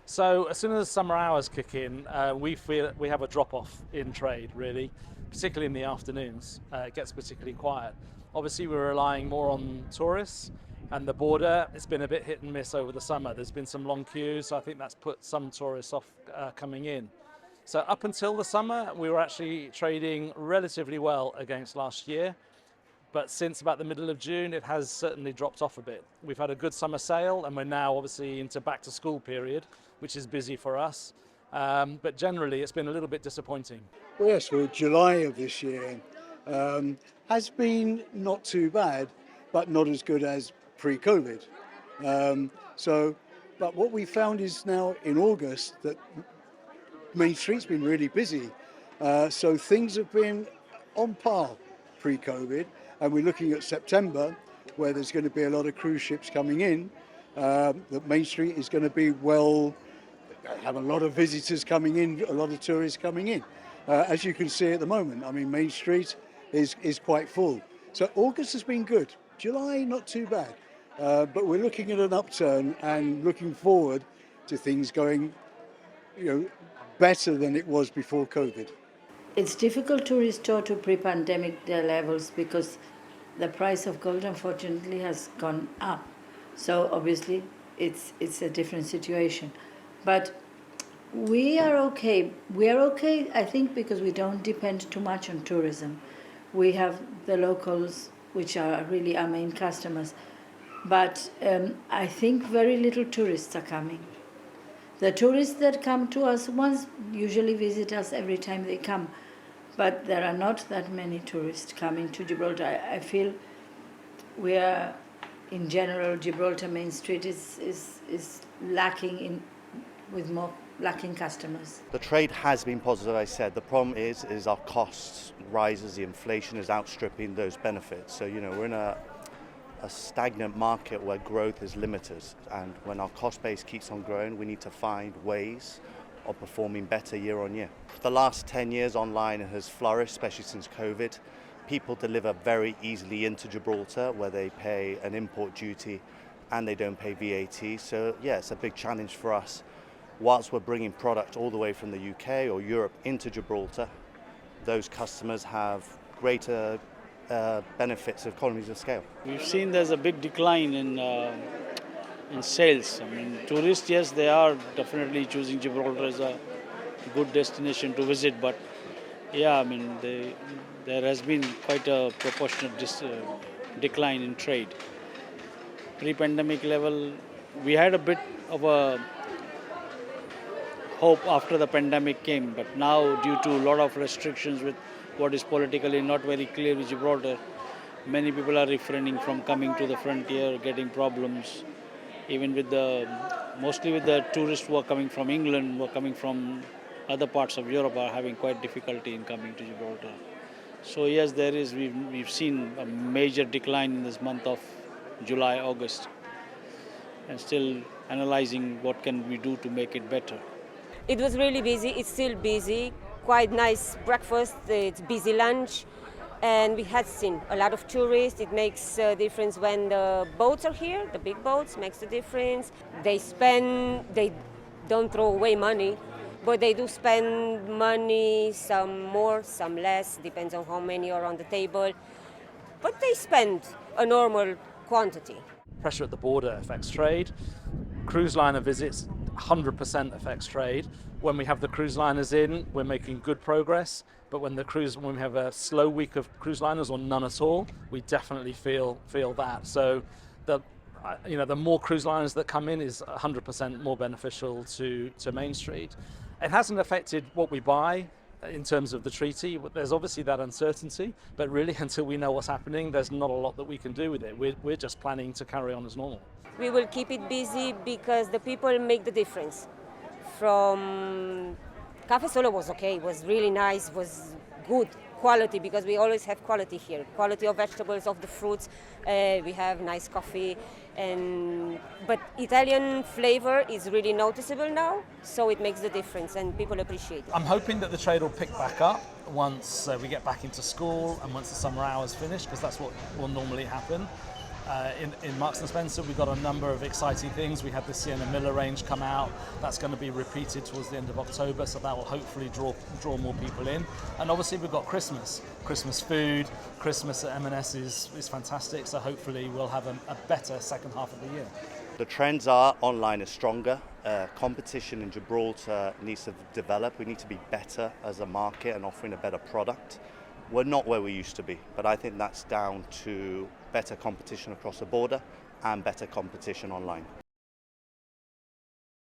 So as soon as summer hours kick in, we feel we have a drop-off in trade, really, particularly in the afternoons. It gets particularly quiet. Obviously, we're relying more on tourists, and the border, it's been a bit hit and miss over the summer. There's been some long queues, so I think that's put some tourists off coming in. So up until the summer, we were actually trading relatively well against last year. But since about the middle of June, it has certainly dropped off a bit. We've had a good summer sale, and we're now obviously into back to school period, which is busy for us. But generally, it's been a little bit disappointing. Well, yes, well, July of this year has been not too bad, but not as good as pre-COVID. But what we found is now in August that Main Street's been really busy. So things have been on par pre-COVID, and we're looking at September, where there's going to be a lot of cruise ships coming in. That Main Street is going to be have a lot of visitors coming in, a lot of tourists coming in. As you can see at the moment, I mean, Main Street is quite full. So August has been good. July, not too bad. But we're looking at an upturn and looking forward to things going, better than it was before COVID. It's difficult to restore to pre-pandemic levels because the price of gold, unfortunately, has gone up. So obviously, it's a different situation. But we are okay. We are okay, I think, because we don't depend too much on tourism. We have the locals, which are really our main customers. But I think very little tourists are coming. The tourists that come to us usually visit us every time they come. But there are not that many tourists coming to Gibraltar. I feel we are, in general, Gibraltar Main Street is lacking with more lacking customers. The trade has been positive, I said. The problem is our costs rises, the inflation is outstripping those benefits. So, we're in a stagnant market where growth is limited. And when our cost base keeps on growing, we need to find ways of performing better year on year. The last 10 years online has flourished, especially since COVID. People deliver very easily into Gibraltar where they pay an import duty and they don't pay VAT. So yeah, it's a big challenge for us. Whilst we're bringing product all the way from the UK or Europe into Gibraltar, those customers have greater benefits of economies of scale. We've seen there's a big decline in sales. I mean, tourists, yes, they are definitely choosing Gibraltar as a good destination to visit, but yeah, I mean, there has been quite a proportionate decline in trade. Pre-pandemic level, we had a bit of a hope after the pandemic came, but now due to a lot of restrictions with what is politically not very clear with Gibraltar, many people are refraining from coming to the frontier, getting problems. Even mostly with the tourists who are coming from England, who are coming from other parts of Europe, are having quite difficulty in coming to Gibraltar. So yes, we've seen a major decline in this month of July, August, and still analyzing what can we do to make it better. It was really busy, it's still busy, quite nice breakfast, it's busy lunch. And we had seen a lot of tourists. It makes a difference when the boats are here, the big boats makes a difference. They don't throw away money, but they do spend money, some more, some less, depends on how many are on the table. But they spend a normal quantity. Pressure at the border affects trade. Cruise liner visits 100% affects trade. When we have the cruise liners in, we're making good progress. But when we have a slow week of cruise liners or none at all, we definitely feel that. So the more cruise liners that come in is 100% more beneficial to Main Street. It hasn't affected what we buy in terms of the treaty. There's obviously that uncertainty, but really until we know what's happening, there's not a lot that we can do with it. We're just planning to carry on as normal. We will keep it busy because the people make the difference. From Cafe Solo was okay, was really nice, was good quality because we always have quality here. Quality of vegetables, of the fruits, we have nice coffee. But Italian flavor is really noticeable now, so it makes the difference and people appreciate it. I'm hoping that the trade will pick back up once we get back into school and once the summer hours finish, because that's what will normally happen. in Marks and Spencer. We've got a number of exciting things. We had the Sienna Miller range come out. That's going to be repeated towards the end of October, so that will hopefully draw more people in. And obviously we've got Christmas food. Christmas at M&S is fantastic, so hopefully we'll have a better second half of the year. The trends are online is stronger. Competition in Gibraltar needs to develop. We need to be better as a market and offering a better product. We're not where we used to be, but I think that's down to better competition across the border and better competition online.